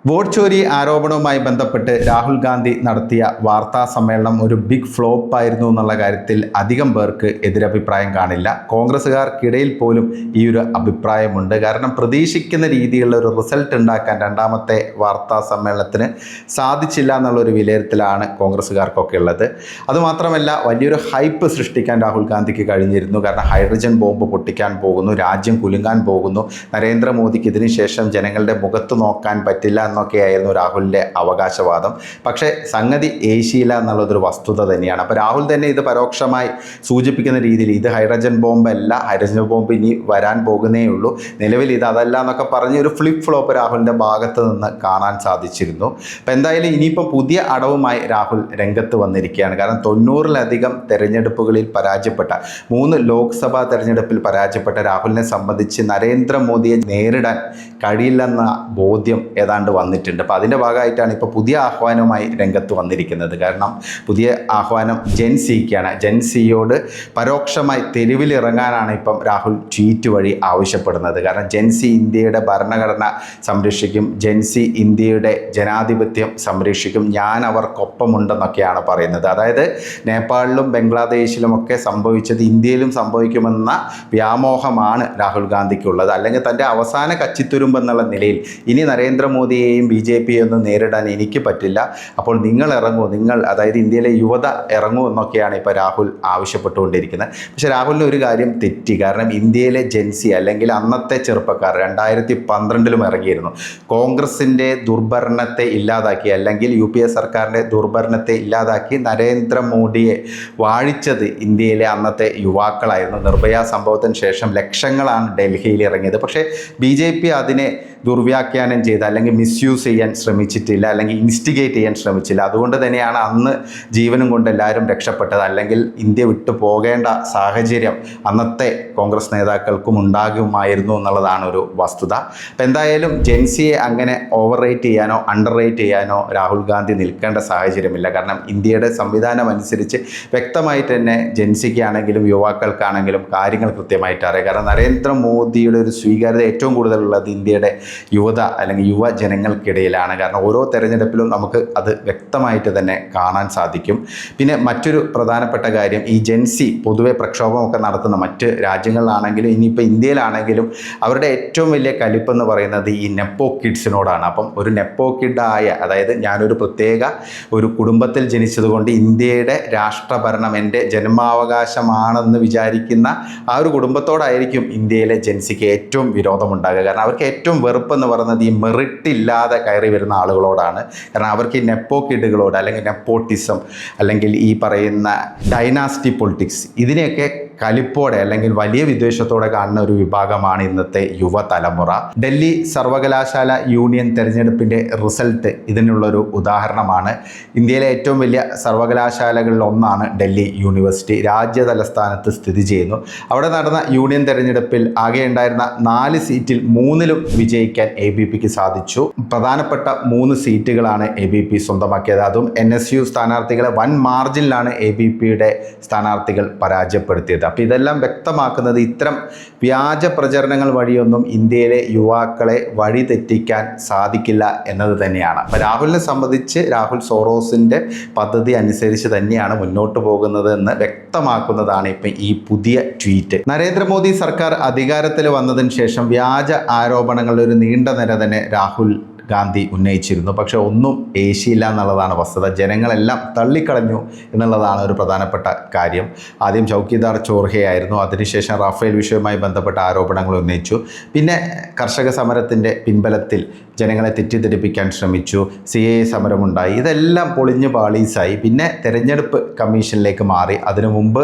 Vote ചോരി ആരോപണവുമായി ബന്ധപ്പെട്ട് രാഹുൽ ഗാന്ധി നടത്തിയ വാർത്താ സമ്മേളനം ഒരു ബിഗ് ഫ്ലോപ്പ് ആയിരുന്നു എന്നുള്ള കാര്യത്തിൽ അധികം പേർക്ക് എതിരഭിപ്രായം കാണില്ല. കോൺഗ്രസ്സുകാർക്കിടയിൽ പോലും ഈ ഒരു അഭിപ്രായമുണ്ട്. കാരണം പ്രതീക്ഷിക്കുന്ന രീതിയിലുള്ള ഒരു റിസൾട്ട് ഉണ്ടാക്കാൻ രണ്ടാമത്തെ വാർത്താ സമ്മേളനത്തിന് സാധിച്ചില്ല എന്നുള്ളൊരു വിലയിരുത്തലാണ് കോൺഗ്രസ്സുകാർക്കൊക്കെ ഉള്ളത്. അതുമാത്രമല്ല, വലിയൊരു ഹൈപ്പ് സൃഷ്ടിക്കാൻ രാഹുൽ ഗാന്ധിക്ക് കഴിഞ്ഞിരുന്നു. കാരണം ഹൈഡ്രജൻ ബോംബ് പൊട്ടിക്കാൻ പോകുന്നു, രാജ്യം കുലുങ്ങാൻ പോകുന്നു, നരേന്ദ്രമോദിക്ക് ഇതിനു ശേഷം ജനങ്ങളുടെ മുഖത്ത് നോക്കാൻ പറ്റില്ല എന്നൊക്കെയായിരുന്നു രാഹുലിൻ്റെ അവകാശവാദം. പക്ഷേ സംഗതി ഏശിയില്ല എന്നുള്ളതൊരു വസ്തുത തന്നെയാണ്. അപ്പോൾ രാഹുൽ തന്നെ ഇത് പരോക്ഷമായി സൂചിപ്പിക്കുന്ന രീതിയിൽ ഇത് ഹൈഡ്രജൻ ബോംബല്ല, ഹൈഡ്രജൻ ബോംബ് ഇനി വരാൻ പോകുന്നേ ഉള്ളൂ, നിലവിൽ ഇത് അതല്ല എന്നൊക്കെ പറഞ്ഞ് ഒരു ഫ്ലിപ്പ് ഫ്ലോപ്പ് രാഹുലിൻ്റെ ഭാഗത്ത് നിന്ന് കാണാൻ സാധിച്ചിരുന്നു. അപ്പോൾ എന്തായാലും ഇനിയിപ്പോൾ പുതിയ അടവുമായി രാഹുൽ രംഗത്ത് വന്നിരിക്കുകയാണ്. കാരണം 90-ലധികം തെരഞ്ഞെടുപ്പുകളിൽ പരാജയപ്പെട്ട 3 ലോക്സഭാ തെരഞ്ഞെടുപ്പിൽ പരാജയപ്പെട്ട രാഹുലിനെ സംബന്ധിച്ച് നരേന്ദ്രമോദിയെ നേരിടാൻ കഴിയില്ലെന്ന ബോധ്യം ഏതാണ്ട് വന്നിട്ടുണ്ട്. അപ്പോൾ അതിൻ്റെ ഭാഗമായിട്ടാണ് ഇപ്പോൾ പുതിയ ആഹ്വാനവുമായി രംഗത്ത് വന്നിരിക്കുന്നത്. കാരണം പുതിയ ആഹ്വാനം ജെൻസിക്കാണ്. ജെൻസിയോട് പരോക്ഷമായി തെരുവിലിറങ്ങാനാണ് ഇപ്പം രാഹുൽ ട്വീറ്റ് വഴി ആവശ്യപ്പെടുന്നത്. കാരണം ജെൻസി ഇന്ത്യയുടെ ഭരണഘടന സംരക്ഷിക്കും, ജെൻസി ഇന്ത്യയുടെ ജനാധിപത്യം സംരക്ഷിക്കും, ഞാൻ അവർക്കൊപ്പമുണ്ടെന്നൊക്കെയാണ് പറയുന്നത്. അതായത് നേപ്പാളിലും ബംഗ്ലാദേശിലുമൊക്കെ സംഭവിച്ചത് ഇന്ത്യയിലും സംഭവിക്കുമെന്ന വ്യാമോഹമാണ് രാഹുൽ ഗാന്ധിക്കുള്ളത്. അല്ലെങ്കിൽ തൻ്റെ അവസാന കച്ചിത്തുരുമ്പെന്നുള്ള നിലയിൽ ഇനി നരേന്ദ്രമോദിയെയും BJP ഒന്നും നേരിടാൻ എനിക്ക് പറ്റില്ല, അപ്പോൾ നിങ്ങൾ ഇറങ്ങൂ, അതായത് ഇന്ത്യയിലെ യുവത ഇറങ്ങൂ എന്നൊക്കെയാണ് ഇപ്പോൾ രാഹുൽ ആവശ്യപ്പെട്ടുകൊണ്ടിരിക്കുന്നത്. പക്ഷേ രാഹുലിന് ഒരു കാര്യം തെറ്റി. കാരണം ഇന്ത്യയിലെ ജെൻസി അല്ലെങ്കിൽ അന്നത്തെ ചെറുപ്പക്കാർ 2012-ലും ഇറങ്ങിയിരുന്നു. കോൺഗ്രസിൻ്റെ ദുർഭരണത്തെ ഇല്ലാതാക്കി, അല്ലെങ്കിൽ UPA സർക്കാരിൻ്റെ ദുർഭരണത്തെ ഇല്ലാതാക്കി നരേന്ദ്രമോദിയെ വാഴിച്ചത് ഇന്ത്യയിലെ അന്നത്തെ യുവാക്കളായിരുന്നു. നിർഭയ സംഭവത്തിന് ശേഷം ലക്ഷങ്ങളാണ് ഡൽഹിയിൽ ഇറങ്ങിയത്. പക്ഷേ BJP അതിനെ ദുർവ്യാഖ്യാനം ചെയ്ത് അല്ലെങ്കിൽ മിസ്യൂസ് ചെയ്യാൻ ശ്രമിച്ചിട്ടില്ല, അല്ലെങ്കിൽ ഇൻസ്റ്റിഗേറ്റ് ചെയ്യാൻ ശ്രമിച്ചില്ല. അതുകൊണ്ട് തന്നെയാണ് അന്ന് ജീവനും കൊണ്ട് എല്ലാവരും രക്ഷപ്പെട്ടത്. അല്ലെങ്കിൽ ഇന്ത്യ വിട്ടു പോകേണ്ട സാഹചര്യം അന്നത്തെ കോൺഗ്രസ് നേതാക്കൾക്കും ഉണ്ടാകുമായിരുന്നു എന്നുള്ളതാണ് ഒരു വസ്തുത. അപ്പം എന്തായാലും ജെൻസിയെ അങ്ങനെ ഓവർ റേറ്റ് ചെയ്യാനോ അണ്ടർ റേറ്റ് ചെയ്യാനോ രാഹുൽ ഗാന്ധി നിൽക്കേണ്ട സാഹചര്യമില്ല. കാരണം ഇന്ത്യയുടെ സംവിധാനം അനുസരിച്ച് വ്യക്തമായിട്ട് തന്നെ ജെൻസിക്കാണെങ്കിലും യുവാക്കൾക്കാണെങ്കിലും കാര്യങ്ങൾ കൃത്യമായിട്ട് അറിയാം. കാരണം നരേന്ദ്രമോദിയുടെ ഒരു സ്വീകാര്യത ഏറ്റവും കൂടുതലുള്ളത് ഇന്ത്യയുടെ യുവത അല്ലെങ്കിൽ യുവജനങ്ങൾക്കിടയിലാണ്. കാരണം ഓരോ തെരഞ്ഞെടുപ്പിലും നമുക്ക് അത് വ്യക്തമായിട്ട് തന്നെ കാണാൻ സാധിക്കും. പിന്നെ മറ്റൊരു പ്രധാനപ്പെട്ട കാര്യം, ഈ ജെൻസി പൊതുവെ പ്രക്ഷോഭമൊക്കെ നടത്തുന്ന മറ്റ് രാജ്യങ്ങളിലാണെങ്കിലും ഇനിയിപ്പോൾ ഇന്ത്യയിലാണെങ്കിലും അവരുടെ ഏറ്റവും വലിയ കലിപ്പെന്ന് പറയുന്നത് ഈ നെപ്പോ കിഡ്സിനോടാണ്. അപ്പം ഒരു നെപ്പോ കിഡായ, അതായത് ഞാനൊരു പ്രത്യേക ഒരു കുടുംബത്തിൽ ജനിച്ചതുകൊണ്ട് ഇന്ത്യയുടെ രാഷ്ട്രഭരണം എൻ്റെ ജന്മാവകാശമാണെന്ന് വിചാരിക്കുന്ന ആ ഒരു കുടുംബത്തോടായിരിക്കും ഇന്ത്യയിലെ ജെൻസിക്ക് ഏറ്റവും വിരോധമുണ്ടാകുക. കാരണം അവർക്ക് ഏറ്റവും വെറുപ്പെന്ന് പറയുന്നത് ഈ മെറിറ്റ് ഇല്ലാതെ കയറി വരുന്ന ആളുകളോടാണ്. കാരണം അവർക്ക് ഈ നെപ്പോ കിഡുകളോട് അല്ലെങ്കിൽ നെപ്പോട്ടിസം അല്ലെങ്കിൽ ഈ പറയുന്ന ഡൈനാസ്റ്റി പൊളിറ്റിക്സ് ഇതിനെയൊക്കെ കലിപ്പോടെ അല്ലെങ്കിൽ വലിയ വിദ്വേഷത്തോടെ കാണുന്ന ഒരു വിഭാഗമാണ് ഇന്നത്തെ യുവതലമുറ. ഡൽഹി സർവകലാശാല യൂണിയൻ തെരഞ്ഞെടുപ്പിൻ്റെ റിസൾട്ട് ഇതിനുള്ളൊരു ഉദാഹരണമാണ്. ഇന്ത്യയിലെ ഏറ്റവും വലിയ സർവകലാശാലകളിൽ ഒന്നാണ് ഡൽഹി യൂണിവേഴ്സിറ്റി. രാജ്യതലസ്ഥാനത്ത് സ്ഥിതി ചെയ്യുന്നു. അവിടെ നടന്ന യൂണിയൻ തെരഞ്ഞെടുപ്പിൽ ആകെ ഉണ്ടായിരുന്ന 4 സീറ്റിൽ 3-ലും വിജയിക്കാൻ ABPക്ക് സാധിച്ചു. പ്രധാനപ്പെട്ട 3 സീറ്റുകളാണ് ABP സ്വന്തമാക്കിയത്. അതും NSU സ്ഥാനാർത്ഥികളെ വൻ മാർജിനിലാണ് ABPയുടെ സ്ഥാനാർത്ഥികൾ പരാജയപ്പെടുത്തിയത്. അപ്പോൾ ഇതെല്ലാം വ്യക്തമാക്കുന്നത് ഇത്തരം വ്യാജ പ്രചരണങ്ങൾ വഴിയൊന്നും ഇന്ത്യയിലെ യുവാക്കളെ വഴി തെറ്റിക്കാൻ സാധിക്കില്ല എന്നത് തന്നെയാണ്. അപ്പോൾ രാഹുലിനെ സംബന്ധിച്ച് രാഹുൽ സോറോസിൻ്റെ പദ്ധതി അനുസരിച്ച് തന്നെയാണ് മുന്നോട്ട് പോകുന്നത് എന്ന് വ്യക്തമാക്കുന്നതാണ് ഇപ്പം ഈ പുതിയ ട്വീറ്റ്. നരേന്ദ്രമോദി സർക്കാർ അധികാരത്തിൽ വന്നതിന് ശേഷം വ്യാജ ആരോപണങ്ങളുടെ ഒരു നീണ്ട നിര തന്നെ രാഹുൽ ഗാന്ധി ഉന്നയിച്ചിരുന്നു. പക്ഷേ ഒന്നും ഏശിയില്ല എന്നുള്ളതാണ് വസ്തുത. ജനങ്ങളെല്ലാം തള്ളിക്കളഞ്ഞു എന്നുള്ളതാണ് ഒരു പ്രധാനപ്പെട്ട കാര്യം. ആദ്യം ചൗക്കിദാർ ചോർഹയായിരുന്നു, അതിനുശേഷം റാഫേൽ വിഷയവുമായി ബന്ധപ്പെട്ട ആരോപണങ്ങൾ ഉന്നയിച്ചു. പിന്നെ കർഷക സമരത്തിൻ്റെ പിൻബലത്തിൽ ജനങ്ങളെ തെറ്റിദ്ധരിപ്പിക്കാൻ ശ്രമിച്ചു, CAA സമരമുണ്ടായി. ഇതെല്ലാം പൊളിഞ്ഞ് പാളീസായി. പിന്നെ തെരഞ്ഞെടുപ്പ് കമ്മീഷനിലേക്ക് മാറി. അതിനു മുമ്പ്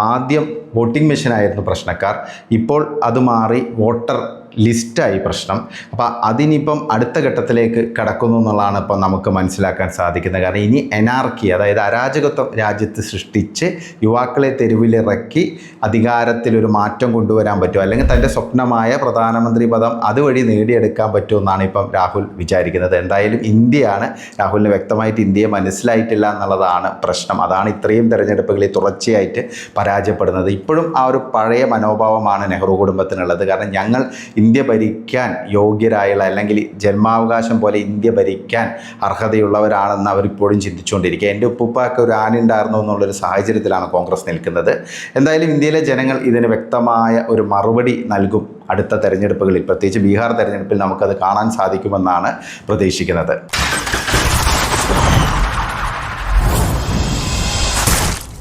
ആദ്യം വോട്ടിംഗ് മെഷീനായിരുന്നു പ്രശ്നക്കാർ, ഇപ്പോൾ അത് മാറി വോട്ടർ ലിസ്റ്റായി പ്രശ്നം. അപ്പോൾ അതിനിപ്പം അടുത്ത ഘട്ടത്തിലേക്ക് കടക്കുന്നു എന്നുള്ളതാണ് ഇപ്പം നമുക്ക് മനസ്സിലാക്കാൻ സാധിക്കുന്നത്. കാരണം ഇനി എനാർക്കി, അതായത് അരാജകത്വം രാജ്യത്ത് സൃഷ്ടിച്ച് യുവാക്കളെ തെരുവിലിറക്കി അധികാരത്തിലൊരു മാറ്റം കൊണ്ടുവരാൻ പറ്റും, അല്ലെങ്കിൽ തൻ്റെ സ്വപ്നമായ പ്രധാനമന്ത്രി പദം അതുവഴി നേടിയെടുക്കാൻ പറ്റുമെന്നാണ് ഇപ്പം രാഹുൽ വിചാരിക്കുന്നത്. എന്തായാലും ഇന്ത്യയാണ്, രാഹുലിന് വ്യക്തമായിട്ട് ഇന്ത്യയെ മനസ്സിലായിട്ടില്ല എന്നുള്ളതാണ് പ്രശ്നം. അതാണ് ഇത്രയും തെരഞ്ഞെടുപ്പുകളിൽ തുടർച്ചയായിട്ട് പരാജയപ്പെടുന്നത്. ഇപ്പോഴും ആ ഒരു പഴയ മനോഭാവമാണ് നെഹ്റു കുടുംബത്തിനുള്ളത്. കാരണം ഞങ്ങൾ ഇന്ത്യ ഭരിക്കാൻ യോഗ്യരായുള്ള അല്ലെങ്കിൽ ജന്മാവകാശം പോലെ ഇന്ത്യ ഭരിക്കാൻ അർഹതയുള്ളവരാണെന്ന് അവരിപ്പോഴും ചിന്തിച്ചുകൊണ്ടിരിക്കുക. എൻ്റെ ഉപ്പുപ്പാക്ക് ഒരു ആനുണ്ടായിരുന്നു എന്നുള്ളൊരു സാഹചര്യത്തിലാണ് കോൺഗ്രസ് നിൽക്കുന്നത്. എന്തായാലും ഇന്ത്യയിലെ ജനങ്ങൾ ഇതിന് വ്യക്തമായ ഒരു മറുപടി നൽകും. അടുത്ത തെരഞ്ഞെടുപ്പുകളിൽ, പ്രത്യേകിച്ച് ബീഹാർ തെരഞ്ഞെടുപ്പിൽ നമുക്കത് കാണാൻ സാധിക്കുമെന്നാണ് പ്രതീക്ഷിക്കുന്നത്.